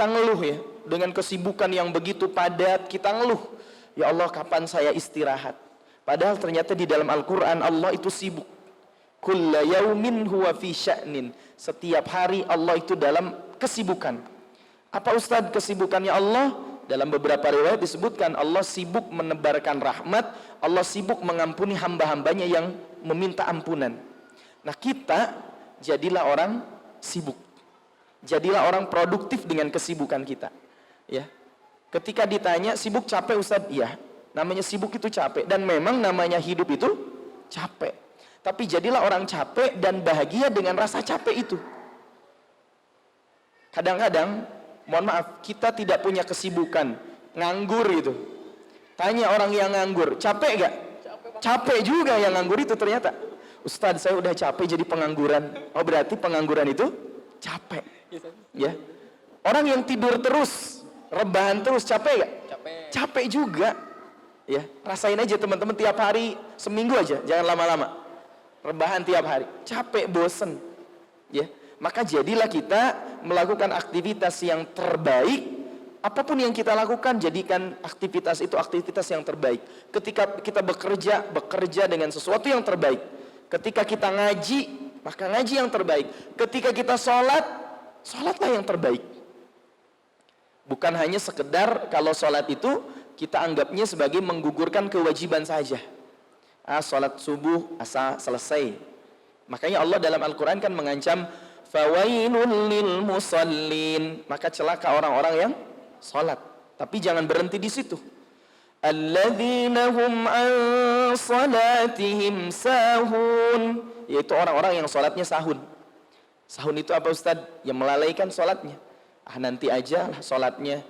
kita ngeluh ya, dengan kesibukan yang begitu padat, kita ngeluh, ya Allah kapan saya istirahat? Padahal ternyata di dalam Al-Quran Allah itu sibuk. Kulla yaumin huwa fi sya'nin. Setiap hari Allah itu dalam kesibukan. Apa Ustadz kesibukannya Allah? Dalam beberapa riwayat disebutkan Allah sibuk menebarkan rahmat, Allah sibuk mengampuni hamba-hambanya yang meminta ampunan. Nah kita jadilah orang sibuk, jadilah orang produktif dengan kesibukan kita. Ya, ketika ditanya sibuk capek Ustadz, iya. Namanya sibuk itu capek, dan memang namanya hidup itu capek. Tapi jadilah orang capek dan bahagia dengan rasa capek itu. Kadang-kadang, mohon maaf, kita tidak punya kesibukan, nganggur gitu. Tanya orang yang nganggur, capek gak? Capek juga yang nganggur itu ternyata. Ustadz saya udah capek jadi pengangguran. Oh berarti pengangguran itu capek. Ya. Orang yang tidur terus, rebahan terus, capek gak? Capek juga. Ya, rasain aja teman-teman tiap hari, seminggu aja, jangan lama-lama. Rebahan tiap hari, capek, bosen. Ya, maka jadilah kita melakukan aktivitas yang terbaik. Apapun yang kita lakukan, jadikan aktivitas itu aktivitas yang terbaik. Ketika kita bekerja dengan sesuatu yang terbaik. Ketika kita ngaji, maka ngaji yang terbaik. Ketika kita sholat, sholatlah yang terbaik. Bukan hanya sekedar kalau sholat itu kita anggapnya sebagai menggugurkan kewajiban saja. Sholat subuh asa selesai. Makanya Allah dalam Al-Quran kan mengancam fawailul lil musallin, maka celaka orang-orang yang sholat. Tapi jangan berhenti di situ. Alladzina hum an salatihim sahun, yaitu orang-orang yang sholatnya sahun. Sahun itu apa Ustadz? Yang melalaikan sholatnya. Nanti aja lah sholatnya.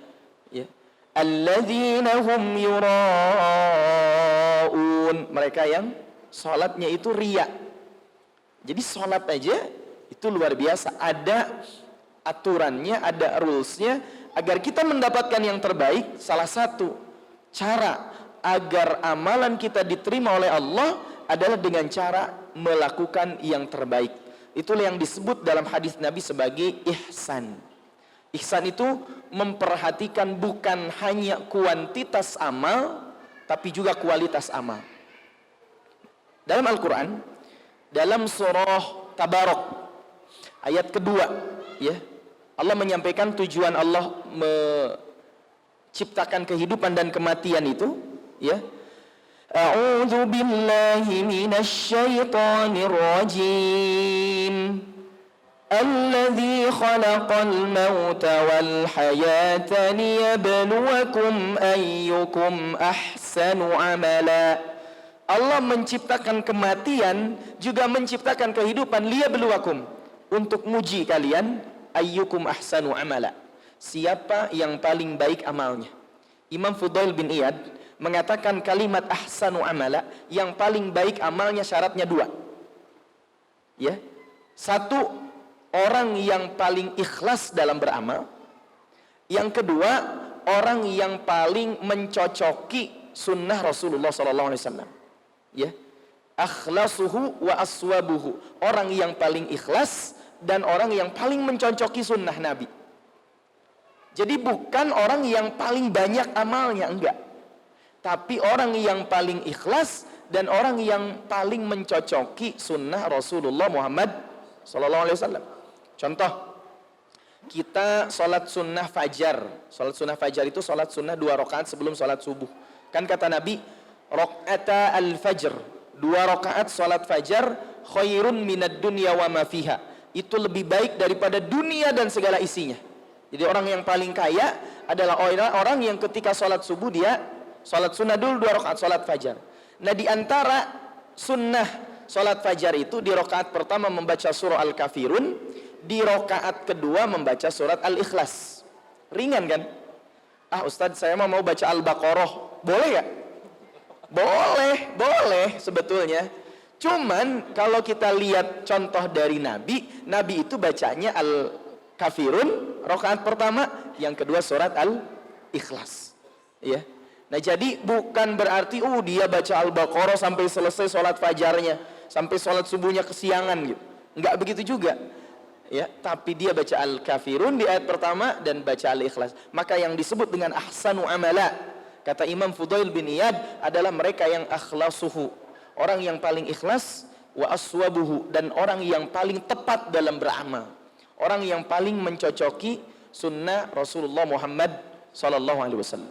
Ya. Alladzina hum yura'un, mereka yang sholatnya itu riya. Jadi sholat aja itu luar biasa, ada aturannya, ada rulesnya. Agar kita mendapatkan yang terbaik, salah satu cara agar amalan kita diterima oleh Allah adalah dengan cara melakukan yang terbaik. Itulah yang disebut dalam hadis Nabi sebagai ihsan. Ihsan itu memperhatikan bukan hanya kuantitas amal, tapi juga kualitas amal. Dalam Al-Quran, dalam surah Tabarok, ayat kedua, ya, Allah menyampaikan tujuan Allah menciptakan kehidupan dan kematian itu, ya. A'udzu billahi minasy syaithanir rajim. Alladzi khalaqal mauta wal hayata liyabluwakum ayyukum ahsanu amala. Allah menciptakan kematian, juga menciptakan kehidupan liyabluwakum, untuk muji kalian, ayyukum ahsanu amala, siapa yang paling baik amalnya. Imam Fudail bin Iyad mengatakan kalimat ahsanu amala, yang paling baik amalnya syaratnya dua. Ya. Satu, orang yang paling ikhlas dalam beramal. Yang kedua, orang yang paling mencocoki sunnah Rasulullah SAW. Ya, akhlasuhu wa aswabuhu, orang yang paling ikhlas dan orang yang paling mencocoki sunnah Nabi. Jadi bukan orang yang paling banyak amalnya, enggak, tapi orang yang paling ikhlas dan orang yang paling mencocoki sunnah Rasulullah Muhammad SAW. Contoh, kita sholat sunnah fajar. Sholat sunnah fajar itu sholat sunnah 2 rakaat sebelum sholat subuh. Kan kata Nabi, rakaata al-fajr, 2 rakaat sholat fajar, khairun minad dunya wa ma fiha, itu lebih baik daripada dunia dan segala isinya. Jadi orang yang paling kaya adalah orang yang ketika sholat subuh dia sholat sunnah dulu 2 rakaat sholat fajar. Nah di antara sunnah sholat fajar itu, di rakaat pertama membaca surah Al-Kafirun, di rakaat kedua membaca surat Al-Ikhlas. Ringan kan? Ustadz saya mau baca Al-Baqarah, boleh gak? Boleh sebetulnya. Cuman kalau kita lihat contoh dari Nabi itu bacanya Al-Kafirun rakaat pertama, yang kedua surat Al-Ikhlas. Ya. Nah jadi bukan berarti dia baca Al-Baqarah sampai selesai sholat fajarnya, sampai sholat subuhnya kesiangan gitu. Enggak begitu juga. ya, tapi dia baca Al-Kafirun di ayat pertama dan baca Al-Ikhlas. Maka yang disebut dengan ahsanu amala, kata Imam Fudail bin Iyad, adalah mereka yang akhlasuhu, orang yang paling ikhlas, wa aswabuhu, dan orang yang paling tepat dalam beramal, orang yang paling mencocoki sunnah Rasulullah Muhammad sallallahu alaihi wasallam.